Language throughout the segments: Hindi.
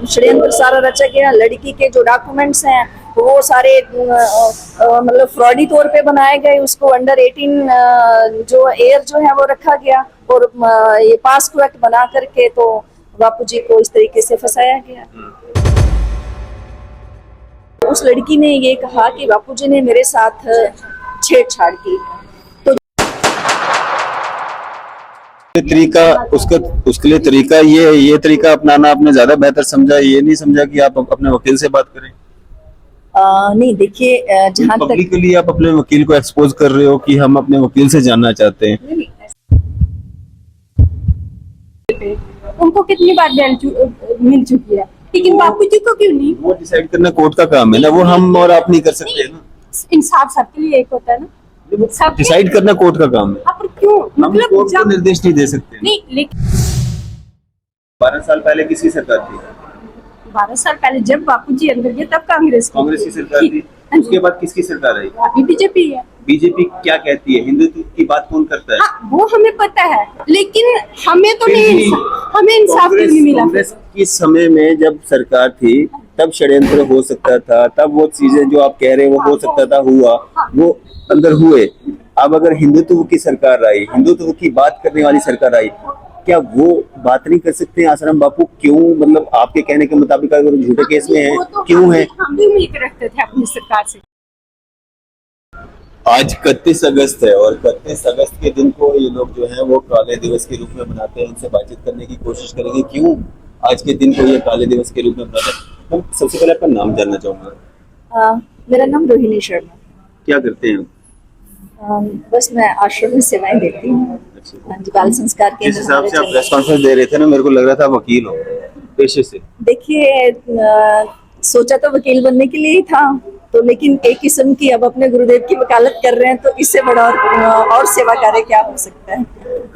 षड्यंत्र सारा रचा गया। लड़की के जो डॉक्यूमेंट्स हैं वो सारे मतलब फ्रॉडी तौर पे बनाए गए। उसको अंडर 18 जो एयर जो है वो रखा गया और ये पासपोर्ट बना करके तो बापू जी को इस तरीके से फंसाया गया। उस लड़की ने ये कहा कि बापू जी ने मेरे साथ छेड़छाड़ की। तरीका उसके लिए तरीका ये तरीका अपनाना आपने ज्यादा बेहतर समझा, ये नहीं समझा कि आप अपने वकील से बात करें? नहीं देखिए, जहाँ तक पब्लिकली आप अपने वकील को एक्सपोज कर रहे हो कि हम अपने वकील से जानना चाहते हैं। उनको कितनी बार मिल चुकी है, लेकिन बापू जी को क्यों नहीं? वो डिसाइड करना कोर्ट का काम है ना, वो हम और आप नहीं कर सकते ना। इंसाफ सबके लिए एक होता है ना, डिसाइड करना कोर्ट का काम है। आप क्यों हम मतलब कोर्ट को निर्देश नहीं दे सकते। नहीं, लेकिन 12 साल पहले किसकी सरकार थी? 12 साल पहले जब बापू जी अंदर गए तब कांग्रेस की सरकार थी। उसके बाद किसकी सरकार आई? अभी बीजेपी है। बीजेपी क्या कहती है? हिंदुत्व की बात कौन करता है? हाँ, वो हमें पता है, लेकिन हमें तो नहीं, हमें इंसाफ क्यों नहीं मिला? कांग्रेस की समय में जब सरकार थी तब षड्यंत्र हो सकता था, तब वो चीजें जो आप कह रहे हैं वो हो सकता था, हुआ, वो अंदर हुए। अब अगर हिंदुत्व की सरकार आई, हिंदुत्व की बात करने वाली सरकार आई, क्या वो बात नहीं कर सकते? आसाराम बापू क्यों, मतलब आपके कहने के मुताबिक अगर झूठे केस में है क्यों है? हम भी उम्मीद रखते थे अपनी सरकार से। आज 31 अगस्त है और 31 अगस्त के दिन को ये लोग जो है वो काले दिवस के रूप में मनाते हैं। उनसे बातचीत करने की कोशिश करेंगे क्यों आज के दिन को ये काले दिवस के रूप में मनाते हैं। मैं सबसे पहले आपका नाम जानना चाहूंगा। मेरा नाम रोहिणी शर्मा। क्या करते हैं? बस मैं आश्रम में सेवाएं देती हूँ। हाँ जी, बाल संस्कार के जिस हिसाब से आप प्रेस कॉन्फ्रेंस दे रहे थे ना, मेरे को लग रहा था वकील हो पेशे से। देखिए, सोचा तो वकील बनने के लिए ही था, तो लेकिन एक किस्म की अब अपने गुरुदेव की वकालत कर रहे हैं, तो इससे बड़ा और सेवा कार्य क्या हो सकता है।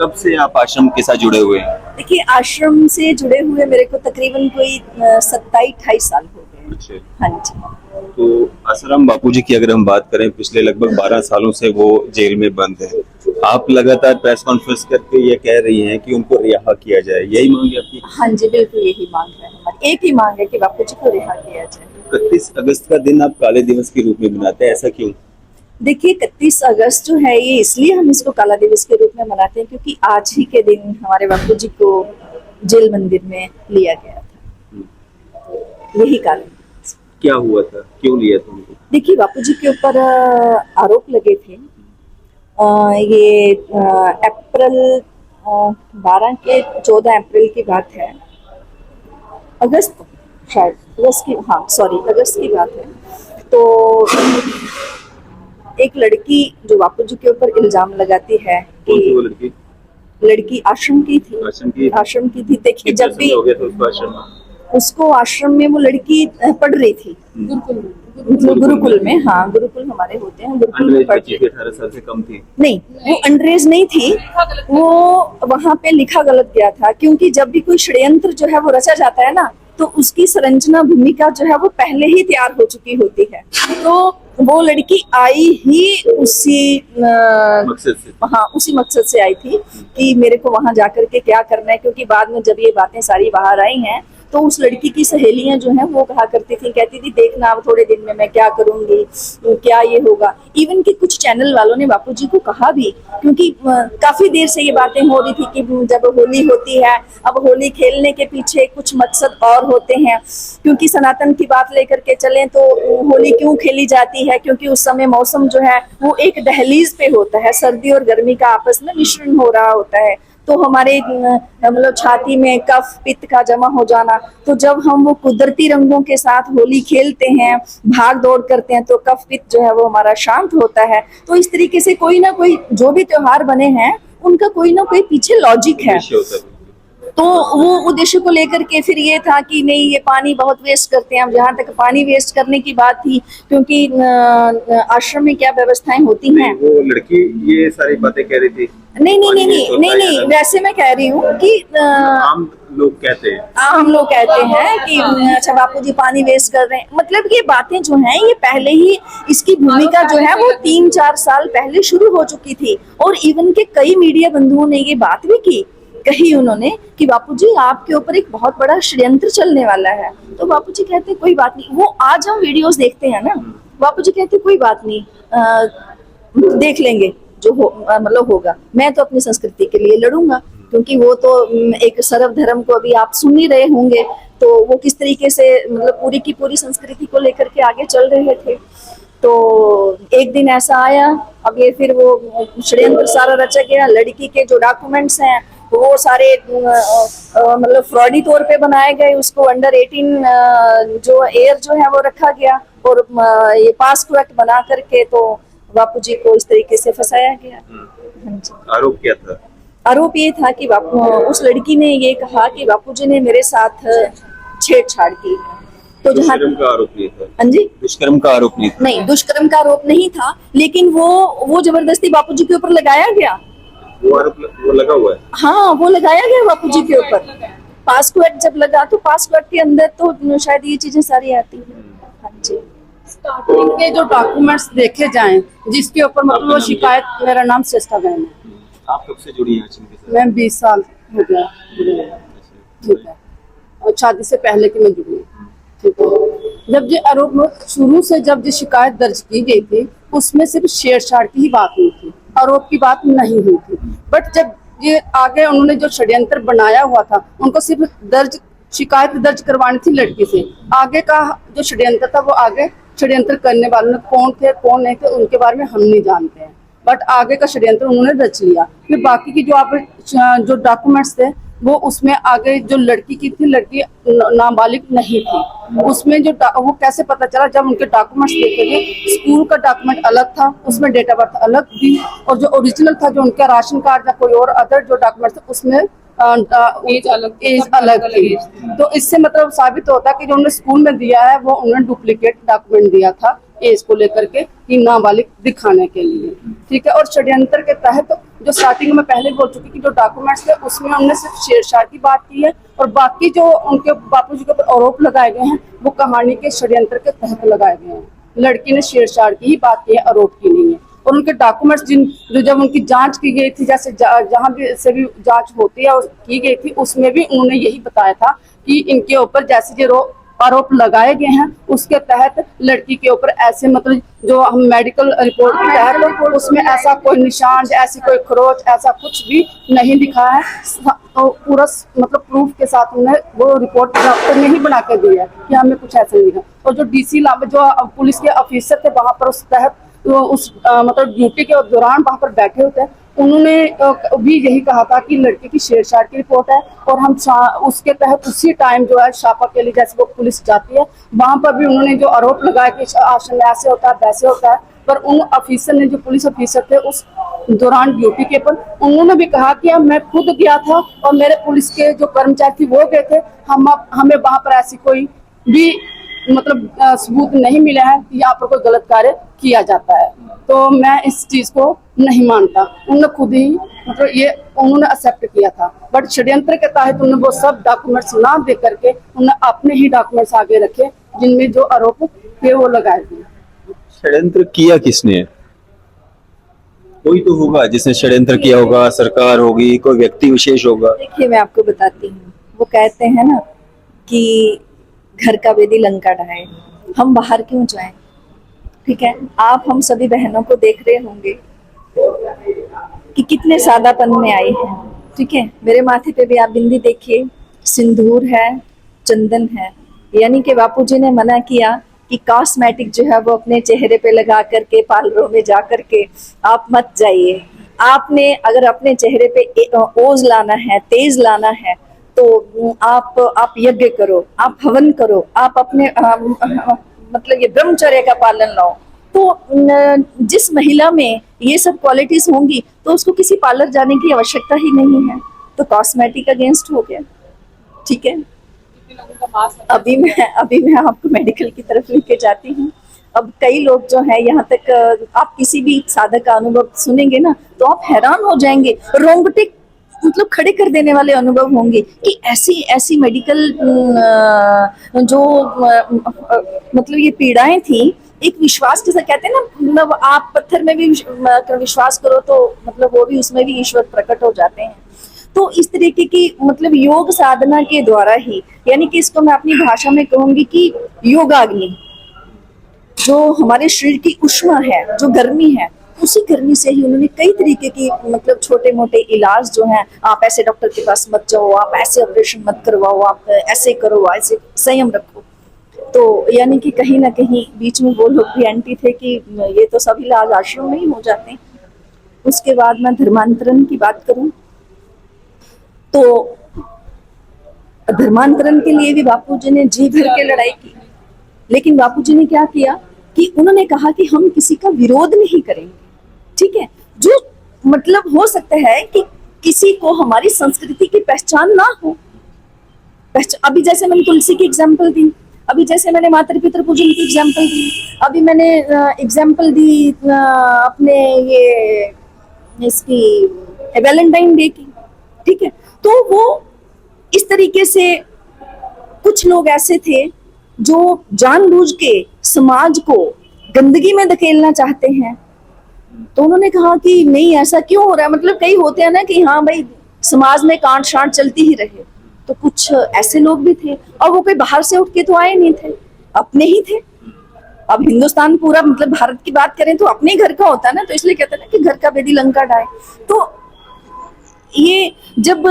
कब से आप आश्रम के साथ जुड़े हुए हैं? देखिए, आश्रम से जुड़े हुए मेरे को तकरीबन कोई 27-28 साल हो गए। अच्छा। हाँ जी। तो आसाराम बापूजी की अगर हम बात करें, पिछले लगभग 12 सालों से वो जेल में बंद है। आप लगातार प्रेस कॉन्फ्रेंस करके ये कह रही हैं कि उनको रिहा किया जाए, यही मांग है आपकी? हाँ जी, बिल्कुल यही मांग है हमारी। एक ही मांग है कि बापू जी को रिहा किया जाए। 31 अगस्त का दिन आप काले दिवस के रूप में मनाते हैं, ऐसा क्यों? देखिए, 31 अगस्त जो है ये इसलिए हम इसको काला दिवस के रूप में मनाते हैं क्योंकि आज ही के दिन हमारे बापू जी को जेल मंदिर में लिया गया था। यही कारण। क्या हुआ था, क्यों लिया था उनको? देखिए, बापू जी के ऊपर आरोप लगे थे। ये अप्रैल 14 अप्रैल की बात है, अगस्त शायद, अगस्त की, हाँ सॉरी, अगस्त की बात है। तो एक लड़की जो बापू जी के ऊपर इल्जाम लगाती है कि वो लड़की लड़की आश्रम की थी। देखिए, जब भी हो गया था उसको आश्रम में? उसको आश्रम में वो लड़की पढ़ रही थी गुरुकुल में। हाँ, गुरुकुल हमारे होते हैं, गुरुकुल में पढ़ रही थी। 18 साल से कम थी? नहीं, वो अंडरेज नहीं थी। वो वहाँ पे लिखा गलत गया था, क्योंकि जब भी कोई षड्यंत्र जो है वो रचा जाता है ना, तो उसकी संरचना भूमिका जो है वो पहले ही तैयार हो चुकी होती है। तो वो लड़की आई ही उसी मकसद से। हाँ, उसी मकसद से आई थी कि मेरे को वहां जाकर के क्या करना है। क्योंकि बाद में जब ये बातें सारी बाहर आई हैं, तो उस लड़की की सहेलियां जो हैं वो कहा करती थी, कहती थी देखना अब थोड़े दिन में मैं क्या करूंगी, क्या ये होगा। इवन कि कुछ चैनल वालों ने बापूजी को कहा भी, क्योंकि काफी देर से ये बातें हो रही थी कि जब होली होती है, अब होली खेलने के पीछे कुछ मकसद और होते हैं। क्योंकि सनातन की बात लेकर के चलें तो होली क्यों खेली जाती है, क्योंकि उस समय मौसम जो है वो एक दहलीज पे होता है, सर्दी और गर्मी का आपस में मिश्रण हो रहा होता है। तो हमारे मतलब छाती में कफ पित्त का जमा हो जाना, तो जब हम वो कुदरती रंगों के साथ होली खेलते हैं, भाग दौड़ करते हैं, तो कफ पित्त जो है वो हमारा शांत होता है। तो इस तरीके से कोई ना कोई जो भी त्योहार बने हैं उनका कोई ना कोई पीछे लॉजिक है। तो वो उद्देश्य को लेकर के फिर ये था कि नहीं, ये पानी बहुत वेस्ट करते हैं। अब जहाँ तक पानी वेस्ट करने की बात थी, क्योंकि आश्रम में क्या व्यवस्थाएं होती हैं। वो लड़की ये सारी बातें कह रही थी? नहीं, वैसे मैं कह रही हूँ कि आम लोग कहते हैं कि अच्छा बापूजी पानी वेस्ट कर रहे हैं। मतलब ये बातें जो हैं ये पहले ही, इसकी भूमिका जो है वो 3-4 साल पहले शुरू हो चुकी थी। और इवन के कई मीडिया बंधुओं ने ये बात भी की कही उन्होंने कि बापूजी आपके ऊपर एक बहुत बड़ा षड्यंत्र चलने वाला है। तो बापूजी कहते कोई बात नहीं, वो आज हम वीडियोस देखते हैं ना, बापूजी कहते कोई बात नहीं, देख लेंगे जो मतलब होगा, मैं तो अपनी संस्कृति के लिए लड़ूंगा, क्योंकि वो तो एक सर्वधर्म को अभी आप सुन ही रहे होंगे, तो वो किस तरीके से मतलब पूरी की पूरी संस्कृति को लेकर के आगे चल रहे थे। तो एक दिन ऐसा आया, अब ये फिर वो षड्यंत्र सारा रचा गया, लड़की के जो डॉक्यूमेंट्स हैं वो सारे मतलब फ्रॉडी तौर पे बनाए गए, उसको अंडर 18 जो एयर जो है वो रखा गया, और ये पासपोर्ट एक्ट बना करके तो बापूजी को इस तरीके से फंसाया गया। हाँ जी। आरोप क्या था? आरोप ये था कि उस लड़की ने ये कहा कि बापूजी ने मेरे साथ छेड़छाड़ की। तो जहाँ दुष्कर्म का आरोप नहीं था? हाँ जी, दुष्कर्म का आरोप नहीं था? नहीं, दुष्कर्म का आरोप नहीं था, लेकिन वो जबरदस्ती बापूजी के ऊपर लगाया गया। वो आरोप वो लगा हुआ है? हाँ, वो लगाया गया बापूजी के ऊपर। पास्को एक्ट जब लगा तो पास्को एक्ट के अंदर तो शायद ये चीजें सारी आती हैं। हाँ जी। स्टार्टिंग के जो डॉक्यूमेंट्स देखे जाएं जिसके ऊपर मतलब वो शिकायत, मेरा नाम श्रेष्ठा बहन है। आप कब से जुड़ी हैं जिनके साथ? मैं 20 साल हो गया, ठीक है, और शादी से पहले की मैं जुड़ी हूँ, ठीक है। जब ये आरोप शुरू से जब ये शिकायत दर्ज की गई थी उसमें सिर्फ छेड़छाड़ की ही बात हुई थी, आरोप की बात नहीं हुई थी। बट जब ये आगे उन्होंने जो षड्यंत्र बनाया हुआ था, उनको सिर्फ शिकायत दर्ज करवानी थी लड़की से, आगे का जो षड्यंत्र था वो आगे षड्यंत्र करने वाले कौन थे कौन नहीं थे उनके बारे में हम नहीं जानते हैं, बट आगे का षड्यंत्र उन्होंने रच लिया। फिर बाकी की जो आप जो डॉक्यूमेंट्स थे वो उसमें आगे जो लड़की की थी, लड़की नाबालिग नहीं थी, उसमें जो वो कैसे पता चला, जब उनके डॉक्यूमेंट्स देखे गए, स्कूल का डॉक्यूमेंट अलग था, उसमें डेट ऑफ बर्थ अलग थी, और जो ओरिजिनल था जो उनका राशन कार्ड या कोई और अदर जो डॉक्यूमेंट थे उसमें एज अलग थी। तो इससे मतलब साबित होता है कि जो उन्होंने स्कूल में दिया है वो उन्होंने डुप्लीकेट डॉक्यूमेंट दिया था एज को लेकर के कि नाबालिग दिखाने के लिए, ठीक है। और षड्यंत्र के तहत जो स्टार्टिंग में पहले बोल चुकी कि जो डॉक्यूमेंट्स थे उसमें हमने सिर्फ छेड़छाड़ की बात की है, और बाकी जो उनके बापूजी के ऊपर आरोप लगाए गए हैं वो कहानी के षड्यंत्र के तहत लगाए गए हैं। लड़की ने छेड़छाड़ की ही बात की है, आरोप की नहीं है। और उनके डॉक्यूमेंट्स जो जब उनकी जांच की गई थी, जैसे जहां भी से भी जांच होती है की गई थी, उसमें भी उन्होंने यही बताया था कि इनके ऊपर जैसे जो आरोप लगाए गए हैं उसके तहत लड़की के ऊपर ऐसे मतलब जो हम मेडिकल रिपोर्ट के तहत उसमें ऐसा कोई निशान, ऐसी कोई खरोच, ऐसा कुछ भी नहीं दिखा है। तो पूरा मतलब प्रूफ के साथ उन्हें वो रिपोर्ट डॉक्टर ने ही बना के दी है कि हमें कुछ ऐसा नहीं दिखा। और जो डीसी जो पुलिस के ऑफिसर थे वहां पर उस तहत उस मतलब ड्यूटी के दौरान वहां पर बैठे होते हैं, उन्होंने भी यही कहा था कि लड़के की छेड़छाड़ की रिपोर्ट है, और हम उसके तहत उसी टाइम जो है छापा के लिए जैसे वो पुलिस जाती है वहां पर भी उन्होंने जो आरोप लगाया कि आश्रम में ऐसे होता है वैसे होता है, पर उन ऑफिसर ने जो पुलिस ऑफिसर थे उस दौरान ड्यूटी के पर उन्होंने भी कहा कि अब मैं खुद गया था और मेरे पुलिस के जो कर्मचारी थे वो गए थे, हमें वहां पर ऐसी कोई भी मतलब सबूत नहीं मिला है कि यहाँ पर कोई गलत कार्य किया जाता है। तो मैं इस चीज को नहीं मानता, उन्होंने खुद ही मतलब ये उन्होंने एक्सेप्ट किया था, बट षड्यंत्र के तहत उन्होंने वो सब डॉक्यूमेंट्स ना दे करके उन्होंने अपने ही डॉक्यूमेंट्स आगे रखे जिनमें जो आरोप थे वो लगाए थे। षड्यंत्र किया किसने? कोई तो होगा जिसने षड्यंत्र किया होगा, सरकार होगी, कोई व्यक्ति विशेष होगा। देखिए मैं आपको बताती हूँ, वो कहते हैं ना कि घर का वेदी लंका ढाए, हम बाहर क्यों जाएं, ठीक है। आप हम सभी बहनों को देख रहे होंगे कि कितने सादापन में आई हैं, ठीक है। मेरे माथे पे भी आप बिंदी देखिए, सिंदूर है, चंदन है, यानी कि बापूजी ने मना किया कि कॉस्मेटिक जो है वो अपने चेहरे पे लगा करके पार्लरों में जा करके आप मत जाइए। आपने अगर अपने चेहरे पे ओज लाना है, तेज लाना है, तो आप यज्ञ करो, आप हवन करो, आप अपने मतलब ये ब्रह्मचर्य का पालन लो। तो जिस महिला में ये सब क्वालिटीज होंगी तो उसको किसी पार्लर जाने की आवश्यकता ही नहीं है, तो कॉस्मेटिक अगेंस्ट हो गया, ठीक है। अभी मैं आपको मेडिकल की तरफ लेके जाती हूँ। अब कई लोग जो है यहाँ तक आप किसी भी साधक का अनुभव सुनेंगे ना तो आप हैरान हो जाएंगे, रोंगटे मतलब खड़े कर देने वाले अनुभव होंगे कि ऐसी मेडिकल जो मतलब ये पीड़ाएं थी, एक विश्वास जैसा कहते हैं ना, मतलब आप पत्थर में भी विश्वास करो तो मतलब वो भी उसमें भी ईश्वर प्रकट हो जाते हैं। तो इस तरीके की मतलब योग साधना के द्वारा ही, यानी कि इसको मैं अपनी भाषा में कहूंगी कि योगाग्नि, जो हमारे शरीर की उष्मा है, जो गर्मी है, उसी गर्मी से ही उन्होंने कई तरीके की मतलब छोटे मोटे इलाज जो हैं, आप ऐसे डॉक्टर के पास मत जाओ, आप ऐसे ऑपरेशन मत करवाओ, आप ऐसे करो, ऐसे संयम रखो। तो यानी कि कहीं ना कहीं बीच में वो लोग भी एंटी थे कि ये तो सब इलाज आश्रम में ही हो जाते हैं। उसके बाद मैं धर्मांतरण की बात करूं तो धर्मांतरण के लिए भी बापूजी ने जी भर के लड़ाई की, लेकिन बापूजी ने क्या किया कि उन्होंने कहा कि हम किसी का विरोध नहीं करेंगे, ठीक है। जो मतलब हो सकता है कि किसी को हमारी संस्कृति की पहचान ना हो, अभी जैसे मैंने तुलसी की एग्जाम्पल दी, अभी जैसे मैंने माता पितृ पूजन की एग्जाम्पल दी, अभी मैंने एग्जाम्पल दी अपने ये इसकी वैलेंटाइन डे की, ठीक है। तो वो इस तरीके से कुछ लोग ऐसे थे जो जानबूझ के समाज को गंदगी में धकेलना चाहते हैं। तो उन्होंने कहा कि नहीं, ऐसा क्यों हो रहा है, मतलब कई होते हैं ना कि हाँ भाई समाज में कांट शांट चलती ही रहे। तो कुछ ऐसे लोग भी थे, और वो कोई बाहर से उठ के तो आए नहीं थे, अपने ही थे। अब हिंदुस्तान पूरा मतलब भारत की बात करें तो अपने घर का होता है ना, तो इसलिए कहते हैं ना कि घर का बेदी लंका ढाए। तो ये जब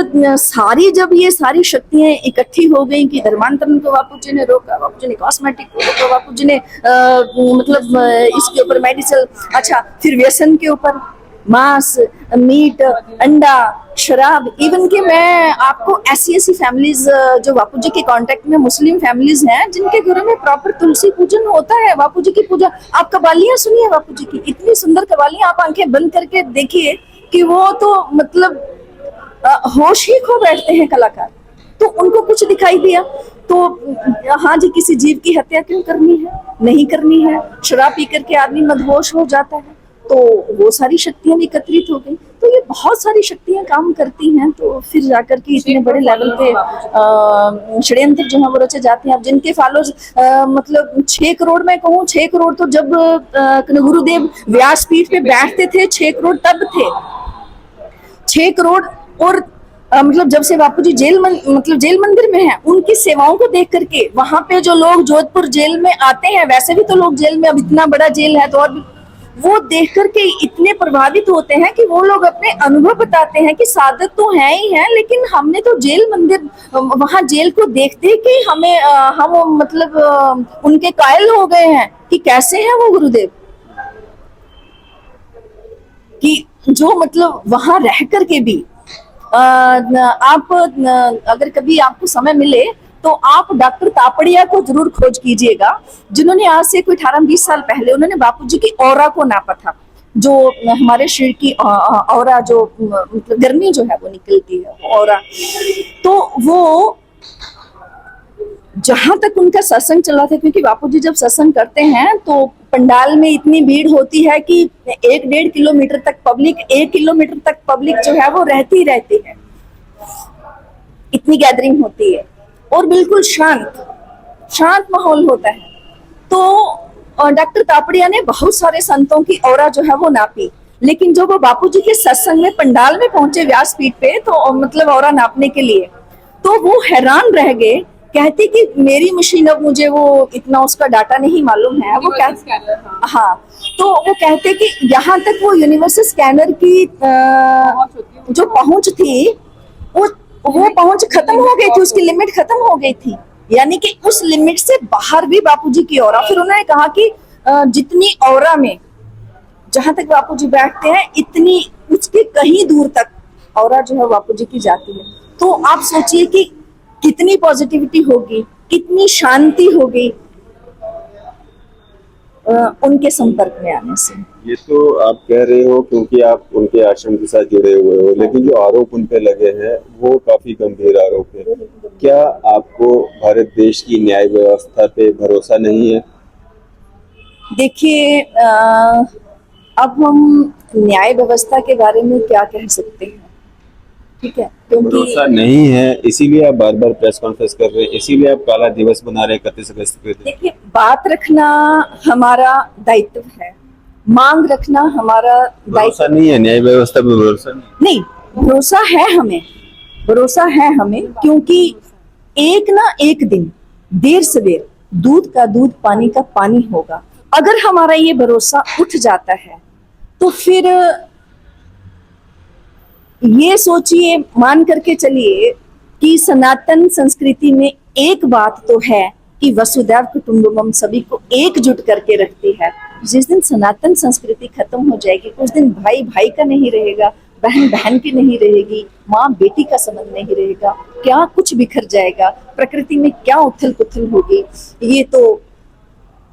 ये सारी शक्तियां इकट्ठी हो गई कि धर्मांतरण को बापूजी ने रोका, बापूजी ने कॉस्मेटिक को रोका, बापूजी ने मतलब इसके ऊपर मेडिसिन, अच्छा फिर व्यसन के ऊपर मांस, मीट, अंडा, शराब, इवन कि मैं आपको ऐसी फैमिलीज जो बापूजी के कांटेक्ट में मुस्लिम फैमिलीज हैं जिनके घरों में प्रॉपर तुलसी पूजन होता है, बापूजी की पूजा। आप कवालियां सुनिए बापूजी की, इतनी सुंदर कवालियां, आप आंखें बंद करके देखिए कि वो तो मतलब होश ही खो बैठते हैं कलाकार। तो उनको कुछ दिखाई दिया तो हाँ जी, किसी जीव की हत्या क्यों करनी है, नहीं करनी है। शराब पी करके आदमी मदहोश हो जाता है, तो वो सारी शक्तियां भी एकत्रित हो गई। तो ये बहुत सारी शक्तियां काम करती हैं, तो फिर जाकर के इतने बड़े लेवल पे षड्यंत्र जो है वो रचे जाते हैं। अब जिनके फॉलोअर्स मतलब 6 करोड़, मैं कहूँ 6 करोड़ तो जब गुरुदेव व्यासपीठ पे बैठते थे 6 करोड़ तब थे 6 करोड़। और मतलब जब से बापूजी जेल मंदिर में है, उनकी सेवाओं को देख करके वहां पे जो लोग जोधपुर जेल में आते हैं, वैसे भी तो लोग जेल में, अब इतना बड़ा जेल है तो और भी, वो देख करके इतने प्रभावित होते हैं कि वो लोग अपने अनुभव बताते हैं कि साधक तो है ही है, लेकिन हमने तो जेल मंदिर वहां जेल को देखते कि हमें हम मतलब उनके कायल हो गए हैं कि कैसे हैं वो गुरुदेव, कि जो मतलब वहां रह करके भी आप अगर कभी आपको समय मिले तो आप डॉक्टर तापड़िया को जरूर खोज कीजिएगा, जिन्होंने आज से कोई 18-20 साल पहले उन्होंने बापूजी की ऑरा को नापा था, जो हमारे शरीर की ऑरा जो मतलब गर्मी जो है वो निकलती है, वो ऑरा। तो वो जहां तक उनका सत्संग चला था, क्योंकि बापूजी जब सत्संग करते हैं तो पंडाल में इतनी भीड़ होती है कि 1-1.5 किलोमीटर तक पब्लिक, 1 किलोमीटर तक पब्लिक जो है वो रहती है, इतनी गैदरिंग होती है और बिल्कुल शांत माहौल होता है। तो डॉक्टर तापड़िया ने बहुत सारे संतों की ऑरा जो है वो नापी, लेकिन जब वो बापूजी के सत्संग में पंडाल में पहुंचे व्यासपीठ पे, तो मतलब ऑरा नापने के लिए, तो वो हैरान रह गए। कहते कि मेरी मशीन, अब मुझे वो इतना उसका डाटा नहीं मालूम है, वो कहते हाँ, तो वो कहते कि यहाँ तक वो यूनिवर्सल स्कैनर की जो पहुंच थी वो पहुंच खत्म हो गई थी, उसकी लिमिट खत्म हो गई थी, यानी कि उस लिमिट से बाहर भी बापूजी की ऑरा। फिर उन्होंने कहा कि जितनी ऑरा में जहां तक बापूजी बैठते हैं, इतनी उसके कहीं दूर तक ऑरा जो है बापूजी की जाती है। तो आप सोचिए कि कितनी पॉजिटिविटी होगी, कितनी शांति होगी उनके संपर्क में आने से। ये तो आप कह रहे हो क्योंकि आप उनके आश्रम के साथ जुड़े हुए हो, लेकिन जो आरोप उन पे लगे हैं वो काफी गंभीर आरोप है। क्या आपको भारत देश की न्याय व्यवस्था पे भरोसा नहीं है? देखिए, अब हम न्याय व्यवस्था के बारे में क्या कह सकते हैं, ठीक है, क्योंकि भरोसा नहीं है, इसीलिए आप बार बार प्रेस कॉन्फ्रेंस कर रहे हैं, इसीलिए आप काला दिवस बना रहे हैं 31 अगस्त के दिन। देखिए, बात रखना हमारा दायित्व है, मांग रखना हमारा दायित्व नहीं है, न्याय व्यवस्था पे भरोसा नहीं, भरोसा है हमें, भरोसा है हमें, क्योंकि एक ना एक दिन देर सवेर दूध का दूध पानी का पानी होगा। अगर हमारा ये भरोसा उठ जाता है तो फिर ये सोचिए, मान करके चलिए कि सनातन संस्कृति में एक बात तो है कि वसुधैव कुटुंबकम सभी को एकजुट करके रखती है। जिस दिन सनातन संस्कृति खत्म हो जाएगी, उस दिन भाई भाई का नहीं रहेगा, बहन बहन की नहीं रहेगी, माँ बेटी का संबंध नहीं रहेगा, क्या कुछ बिखर जाएगा, प्रकृति में क्या उथल पुथल होगी। ये तो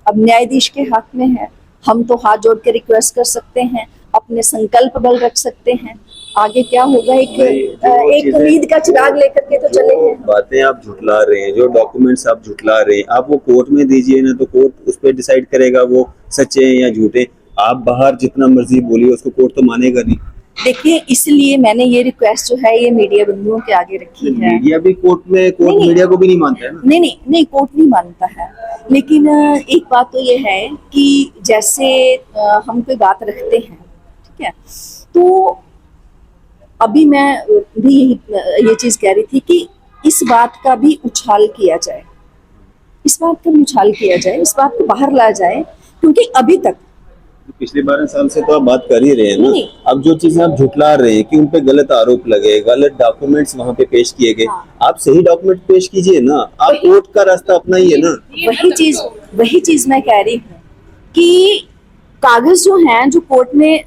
अब न्यायाधीश के हाथ में है। हम तो हाथ जोड़ के रिक्वेस्ट कर सकते हैं, अपने संकल्प बल रख सकते हैं, आगे क्या होगा एक उम्मीद का चिराग लेकर के तो चले हैं। बातें आप झुठला रहे हैं, जो डॉक्यूमेंट्स आप झुठला रहे हैं, आप वो कोर्ट में दीजिए ना, तो कोर्ट उस पर डिसाइड करेगा वो सच्चे हैं या झूठे। आप बाहर जितना मर्जी बोलिए, उसको कोर्ट तो मानेगा नहीं। देखिए, इसलिए मैंने ये रिक्वेस्ट जो है ये मीडिया बंधुओं के आगे रखी है। मीडिया भी कोर्ट मीडिया को भी नहीं मानता है ना। नहीं, कोर्ट नहीं मानता है। लेकिन एक बात तो ये है कि जैसे हम कोई बात रखते हैं, ठीक है, तो अभी मैं भी ये चीज कह रही थी कि इस बात का भी उछाल किया जाए, इस बात का भी उछाल किया जाए, इस बात को बाहर लाया जाए, क्योंकि अभी तक पिछले 12 साल से तो आप बात कर ही रहे हैं ना। नहीं। अब जो चीजें आप झुठला रहे हैं कि उन पे गलत आरोप लगे, गलत डॉक्यूमेंट्स वहाँ पे पेश किए गए, आप सही डॉक्यूमेंट पेश कीजिए ना, आप कोर्ट का रास्ता अपनाइए ना। वही चीज मैं कह रही हूँ कि कागज जो हैं, जो कोर्ट में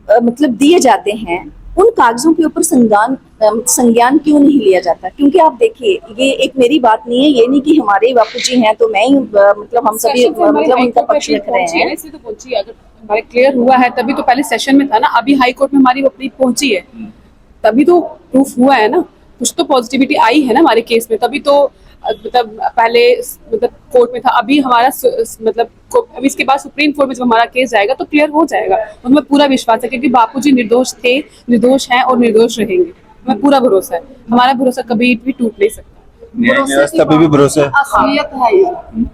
मतलब दिए जाते हैं, उन कागजों के ऊपर संज्ञान क्यों नहीं लिया जाता? क्योंकि आप देखिए, ये एक मेरी बात नहीं है, ये नहीं कि हमारे ही बापूजी हैं तो मैं ही मतलब हम सभी मतलब उनका पक्ष रख रहे हैं। ऐसे तो पहुंची, अगर हमारे क्लियर हुआ है तभी तो पहले सेशन में था ना, अभी हाई कोर्ट में हमारी अपनी पहुंची है, तभी तो प्रूफ हुआ है ना, कुछ तो पॉजिटिविटी आई है ना हमारे केस में, तभी तो मतलब पहले मतलब कोर्ट में था, अभी हमारा मतलब अभी इसके बाद सुप्रीम कोर्ट में जब हमारा केस जाएगा तो क्लियर हो जाएगा। उनमें पूरा विश्वास है, क्योंकि बापूजी निर्दोष थे, निर्दोष हैं और निर्दोष रहेंगे। हमें पूरा भरोसा है, हमारा भरोसा कभी भी टूट नहीं सकता। तभी भी भरोसा है। असलियत है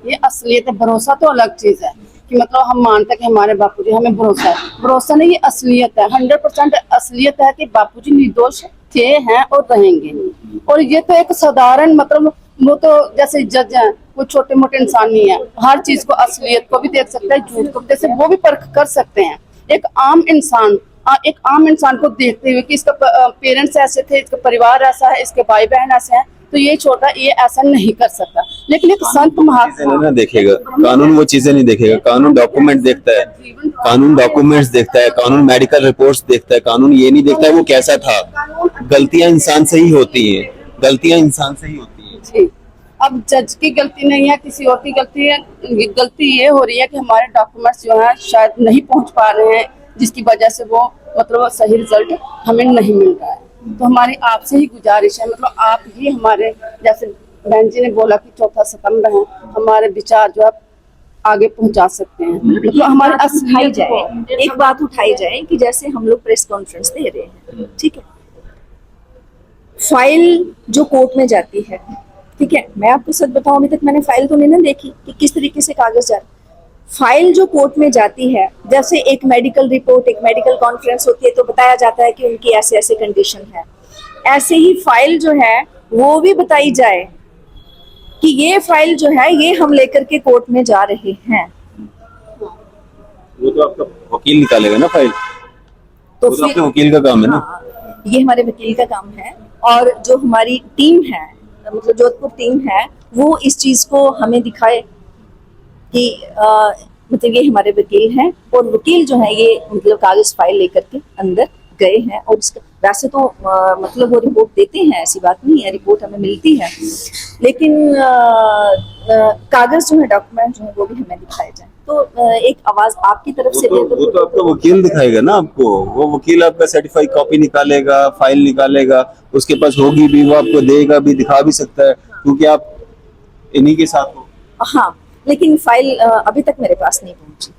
ये असलियत है। भरोसा तो अलग चीज है कि मतलब हम मानते हैं कि हमारे बापूजी, हमें भरोसा है, भरोसा नहीं, ये असलियत है, 100% असलियत है कि बापूजी निर्दोष थे, हैं और रहेंगे। और ये तो एक साधारण मतलब वो तो जैसे जज हैं, वो छोटे मोटे इंसान नहीं है, हर चीज को, असलियत को भी देख सकता है, झूठ को भी देख सकते, वो भी परख कर सकते हैं। एक आम इंसान को देखते हुए कि इसका पेरेंट्स ऐसे थे, इसका परिवार ऐसा है, इसके भाई बहन ऐसे हैं, तो ये छोटा ये ऐसा नहीं कर सकता। लेकिन एक संत महात्मा देखेगा, कानून वो चीजें नहीं देखेगा, कानून डॉक्यूमेंट देखता है, कानून डॉक्यूमेंट्स देखता है, कानून मेडिकल रिपोर्ट्स देखता है, कानून ये नहीं देखता है वो कैसा था। गलतियां इंसान से ही होती हैं, गलतियां इंसान से ही होती हैं। जी, अब जज की गलती नहीं है, किसी और की गलती है। गलती ये हो रही है कि हमारे डॉक्यूमेंट्स जो है शायद नहीं पहुंच पा रहे हैं, जिसकी वजह से वो मतलब सही रिजल्ट हमें नहीं मिल रहा है। तो हमारी आपसे ही गुजारिश है, मतलब आप ही हमारे, जैसे बहन जी ने बोला कि चौथा स्तंभ है, हमारे विचार जो है आगे पहुंचा सकते हैं, तो हमारे उठाई जाए, एक बात उठाई जाए कि जैसे हम लोग प्रेस कॉन्फ्रेंस दे रहे हैं, ठीक है, फाइल जो कोर्ट में जाती है, ठीक है, मैं आपको सच बताऊं, अभी तक मैंने फाइल तो नहीं ना देखी कि किस तरीके से कागज जा रहा है। फाइल जो कोर्ट में जाती है, जैसे एक मेडिकल रिपोर्ट, एक मेडिकल कॉन्फ्रेंस होती है तो बताया जाता है कि उनकी ऐसे ऐसे कंडीशन है, ऐसे ही फाइल जो है वो भी बताई जाए कि ये फाइल जो है ये हम लेकर के कोर्ट में जा रहे हैं। वो तो आपका वकील निकालेगा ना फाइल, तो वो तो फिर आपके वकील का काम है ना। हाँ, ये हमारे वकील का काम है, और जो हमारी टीम है, मतलब जोधपुर टीम है, वो इस चीज को हमें दिखाए कि मतलब ये हमारे वकील हैं, और वकील जो है ये मतलब कागज फाइल लेकर के अंदर गए हैं, और इसका वैसे तो मतलब वो रिपोर्ट देते हैं, ऐसी बात नहीं है, रिपोर्ट हमें मिलती है, लेकिन कागज जो है, डॉक्यूमेंट जो है वो भी हमें दिखाए जाए। तो एक आवाज आपकी तरफ से वो तो आपका वकील दिखाएगा ना आपको, वो वकील आपका सर्टिफाइड कॉपी निकालेगा, फाइल निकालेगा, उसके पास होगी भी, वो आपको देगा भी, दिखा भी सकता है, क्योंकि आप इन्हीं के साथ हो। हाँ, लेकिन फाइल अभी तक मेरे पास नहीं पहुंची।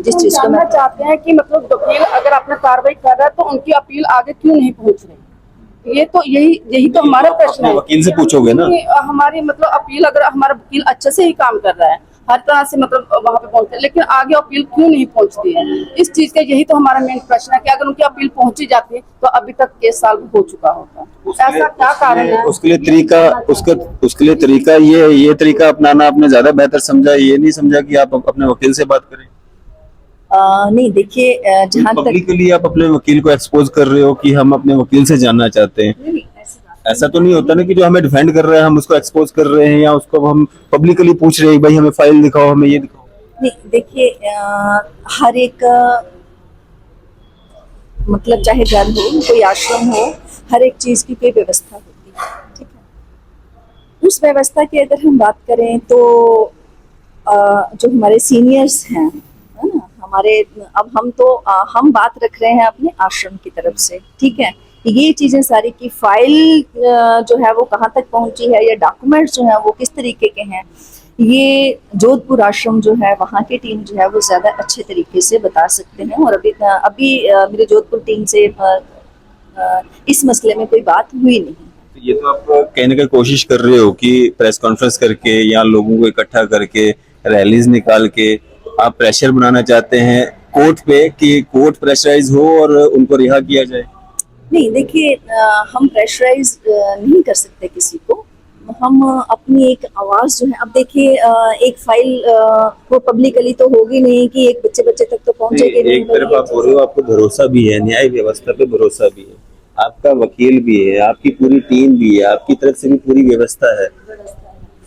जिस चीज को मैं चाहते हैं कि मतलब वकील अगर अपना कार्रवाई कर रहा है तो उनकी अपील आगे क्यों नहीं पहुंच रही, ये तो यही तो हमारा प्रश्न है। वकील से पूछोगे ना, हमारी मतलब अपील, अगर हमारा वकील अच्छे से ही काम कर रहा है, हर तरह से मतलब वहाँ पे पहुंचते हैं, लेकिन आगे अपील क्यों नहीं पहुंचती है? इस चीज का यही तो हमारा मेन प्रश्न है कि अगर उनकी अपील पहुंची जाती तो अभी तक केस सॉल्व हो चुका होता। ऐसा क्या कारण है? उसके लिए तरीका उसके लिए तरीका ये तरीका अपनाना आपने ज्यादा बेहतर समझा, ये नहीं समझा कि आप अपने वकील से बात करें? नहीं देखिए, जहाँ तक पब्लिकली आप अपने वकील को एक्सपोज कर रहे हो कि हम अपने वकील से जानना चाहते हैं। नहीं, ऐसी बात ऐसा तो नहीं होता ना कि जो हमें डिफेंड कर रहे हैं हम उसको एक्सपोज कर रहे हैं या उसको हम पब्लिकली पूछ रहे हैं भाई हमें फाइल दिखाओ, हमें ये दिखाओ। नहीं देखिए, हर एक मतलब चाहे घर हो, कोई आश्रम हो, हर एक चीज की कोई व्यवस्था होती है, ठीक है। उस व्यवस्था की अगर हम बात करें तो जो हमारे सीनियर्स हैं, है ना, हमारे, अब हम बात रख रहे हैं अपने आश्रम की तरफ से, ठीक है। ये चीजें सारी की फाइल जो है वो कहाँ तक पहुंची है या डॉक्यूमेंट्स जो है वो किस तरीके के हैं, ये जोधपुर आश्रम जो है वहाँ की टीम जो है वो ज्यादा अच्छे तरीके से बता सकते हैं। और अभी मेरे जोधपुर टीम से इस मसले में कोई बात हुई नहीं। तो ये तो आप कहने की कोशिश कर रहे हो कि प्रेस कॉन्फ्रेंस करके या लोगों को इकट्ठा करके रैलीज निकाल के आप प्रेशर बनाना चाहते हैं कोर्ट पे कि कोर्ट प्रेशराइज हो और उनको रिहा किया जाए? नहीं देखिए, हम प्रेशराइज नहीं कर सकते किसी को। हम अपनी एक आवाज जो है, अब देखिए, एक फाइल वो पब्लिकली तो होगी नहीं कि एक बच्चे तक तो पहुंचेगी नहीं। एक तरफ आप बोल रहे हो आपको भरोसा भी है, न्याय व्यवस्था पे भरोसा भी है, आपका वकील भी है, आपकी पूरी टीम भी है, आपकी तरफ से भी पूरी व्यवस्था है,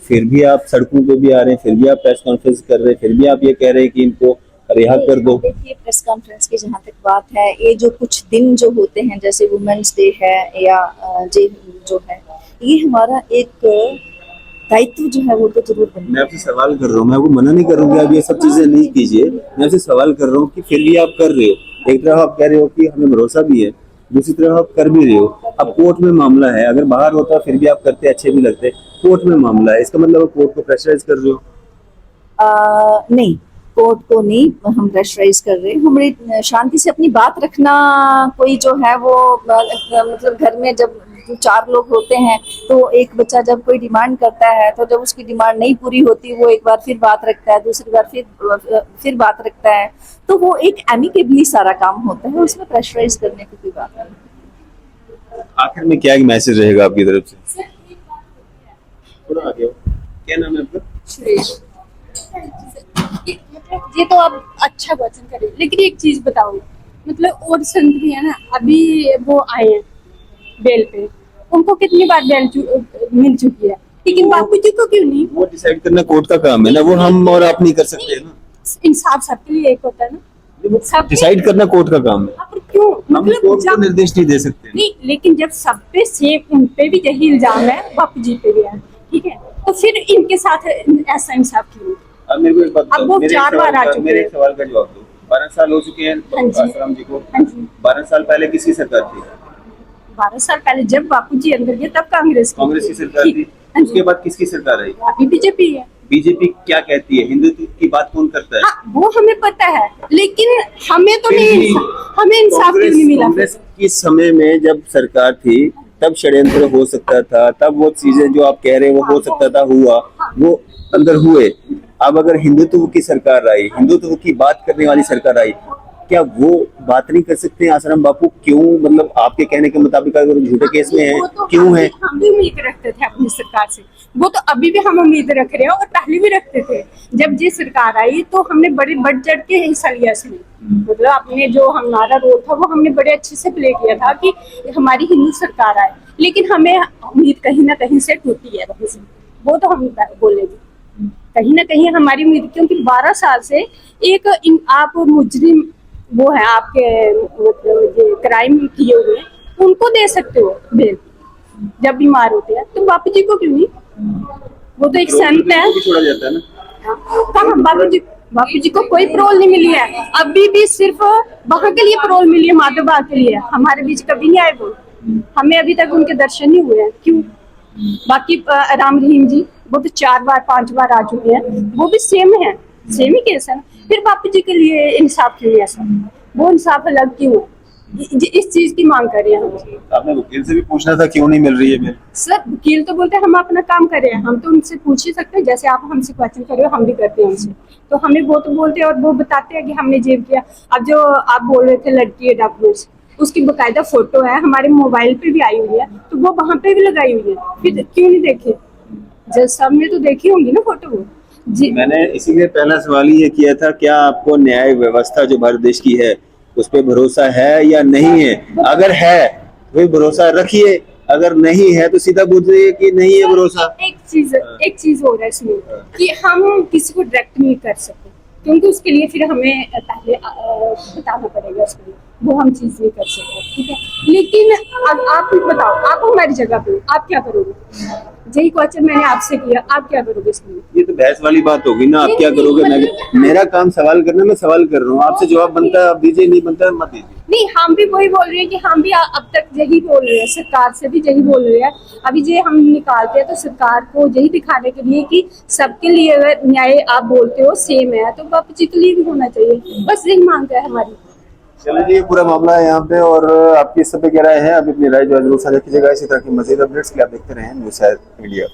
फिर भी आप सड़कों पे भी आ रहे हैं, फिर भी आप प्रेस कॉन्फ्रेंस कर रहे हैं, फिर भी आप ये कह रहे हैं कि इनको रिहा कर दो। देखिए, प्रेस कॉन्फ्रेंस की जहाँ तक बात है, ये जो कुछ दिन जो होते हैं जैसे वुमेन्स डे है या जे जो है, ये हमारा एक दायित्व जो है वो तो जरूर बने। मैं आपसे सवाल कर रहा हूँ, मैं आपको मना नहीं करूँगी आप ये सब चीजें नहीं कीजिए, मैं आपसे सवाल कर रहा हूँ कि फिर भी आप कर रहे हो। एक तरफ आप कह रहे हो कि हमें भरोसा भी है, दूसरी तरफ आप कर भी रहे हो। अब कोर्ट में मामला है, अगर बाहर होता फिर भी आप करते, अच्छे भी लगते, कोर्ट में मामला है, इसका मतलब आप कोर्ट को प्रेशराइज कर रहे हो? नहीं, कोर्ट को नहीं हम प्रेशराइज कर रहे हैं। हमारी शांति से अपनी बात रखना, कोई जो है वो मतलब घर में जब 4 लोग होते हैं तो एक बच्चा जब कोई डिमांड करता है तो जब उसकी डिमांड नहीं पूरी होती वो एक बार फिर बात रखता है, दूसरी बार फिर बात रखता है, तो वो एक एमिकेबली सारा काम होता है, उसमें प्रेशराइज करने की कोई बात नहीं। आखिर में क्या एक मैसेज रहेगा आपकी तरफ से? थोड़ा आगे हो। क्या नाम है आपका? सुरेश। ये तो आप अच्छा क्वेश्चन करे, लेकिन एक चीज बताओ, मतलब और संत भी है ना, अभी वो आए हैं बेल पे, उनको कितनी बार बेल मिल चुकी है, लेकिन बापू जी को क्यों नहीं? वो डिसाइड करना कोर्ट का काम है ना, वो हम और आप नहीं कर सकते ना। इंसाफ सबके लिए एक होता है ना, सब डिसाइड करना कोर्ट का काम है, अब क्यों, हम मतलब कोर्ट को जब निर्देश नहीं दे सकते। नहीं, लेकिन जब सब पे सेम, उन पे भी यही इल्जाम है, बापू जी पे भी है, ठीक है, तो फिर इनके साथ ऐसा इंसाफ क्यों? अब मेरे को एक बात अब वो बताओ, मेरे 4 बार आ चुके मेरे हैं। सवाल का जवाब दो। 12 साल हो चुके हैं हाँ जी। आसाराम जी को। हाँ जी। 12 साल पहले किसकी सरकार थी? 12 साल पहले जब बापू जी अंदर गए तब कांग्रेस की सरकार थी। हाँ उसके जी। बाद किसकी सरकार आई? अभी बीजेपी है। बीजेपी क्या कहती है? हिंदुत्व की बात कौन करता है? हाँ, वो हमें पता है, लेकिन हमें तो फिर नहीं भी हमें इंसाफ क्यों नहीं मिला? कांग्रेस की समय में जब सरकार थी तब षड्यंत्र हो सकता था, तब वो चीजें जो आप कह रहे हैं वो हो सकता था, हुआ, वो अंदर हुए। अब अगर हिंदुत्व की सरकार आई, हिंदुत्व की बात करने वाली सरकार आई, क्या वो बात नहीं कर सकते हैं आसाराम बापू? क्यों, मतलब आपके कहने के मुताबिक अगर झूठे केस में है, वो तो क्यों है? हम भी उम्मीद रखते थे अपनी सरकार से, वो तो अभी भी हम उम्मीद रख रहे हैं और पहले भी रखते थे। जब ये सरकार आई तो हमने बड़े बढ़ चढ़ के हिस्सा लिया इसमें, मतलब अपने जो हमारा रोल था वो हमने बड़े अच्छे से प्ले किया था कि हमारी हिंदू सरकार आए, लेकिन हमें उम्मीद कहीं ना कहीं से टूटी है वहीं से, वो तो हम बोलेंगे कहीं ना कहीं हमारी उम्मीद, क्योंकि 12 साल से एक आप मुजरिम वो है आपके, मतलब ये क्राइम किए हुए हैं, उनको दे सकते हो बेल जब बीमार होते हैं, तो बापू जी को क्यों नहीं? वो तो एक संत है। छोड़ा जाता है ना। कहाँ बापू जी को कोई परोल नहीं मिली है, अभी भी सिर्फ वहाँ के लिए परोल मिली है, माधव बाग के लिए, हमारे बीच कभी नहीं आए वो, हमें अभी तक उनके दर्शन नहीं हुए हैं, क्यों? बाकी राम रहीम जी वो तो 4 बार 5 बार आ चुके हैं, वो भी सेम है, सेम ही केस है, फिर बापू जी के लिए इंसाफ क्यों है ऐसा? वो इंसाफ अलग क्यों? इस चीज की मांग कर रहे हैं हम। आपने वकील से भी पूछना था क्यों नहीं मिल रही है बिल? सर वकील तो बोलते हैं हम अपना काम कर रहे हैं, हम तो उनसे पूछ ही सकते हैं, जैसे आप हमसे क्वेश्चन कर रहे हो हम भी करते हैं उनसे, तो हमें वो तो बोलते हैं और वो बताते हैं कि हमने ये किया। अब जो आप बोल रहे थे लड़की डॉक्यूमेंट्स, उसकी बकायदा फोटो है, हमारे मोबाइल पे भी आई हुई है, तो वो वहां पे भी लगाई हुई है, फिर क्यों नहीं देखे? जज साहब ने तो देखी होंगी ना फोटो वो जी। मैंने इसीलिए पहला सवाल ही ये किया था, क्या आपको न्याय व्यवस्था जो भारत देश की है उस पर भरोसा है या नहीं है? अगर है वही भरोसा रखिए, अगर नहीं है तो सीधा बोलिए कि नहीं है भरोसा। एक चीज हो रहा है इसमें कि हम किसी को डायरेक्ट नहीं कर सकते, क्योंकि उसके लिए फिर हमें पहले बताना पड़ेगा उसके लिए, वो हम चीज नहीं कर सकते, ठीक है। लेकिन अब आप बताओ, आप हमारी जगह पे हो, आप क्या करोगे? यही क्वेश्चन मैंने आपसे किया, आप क्या करोगे इसके लिए? ये तो बहस वाली बात होगी ना, आप क्या करोगे? मैं, मेरा काम सवाल करना, मैं सवाल कर रहा हूँ आपसे, जवाब बनता है आप दीजिए, नहीं बनता है मत दीजिए। नहीं, हम भी वही बोल रहे हैं कि हम भी अब तक यही बोल रहे हैं, सरकार से भी यही बोल रहे हैं। अभी ये हम निकालते हैं तो सरकार को यही दिखाने के लिए कि सबके लिए अगर न्याय आप बोलते हो सेम है, तो वापसी के लिए भी होना चाहिए, बस यही मांग है हमारी। चलिए जी, ये पूरा मामला है यहाँ पे, और आपकी इस सब पे क्या राय है? आप अपनी राय जो है जरूर साझा कीजिएगा। इसी तरह की मजीद अपडेट्स के लिए आप देखते रहें न्यूज़ इंडिया।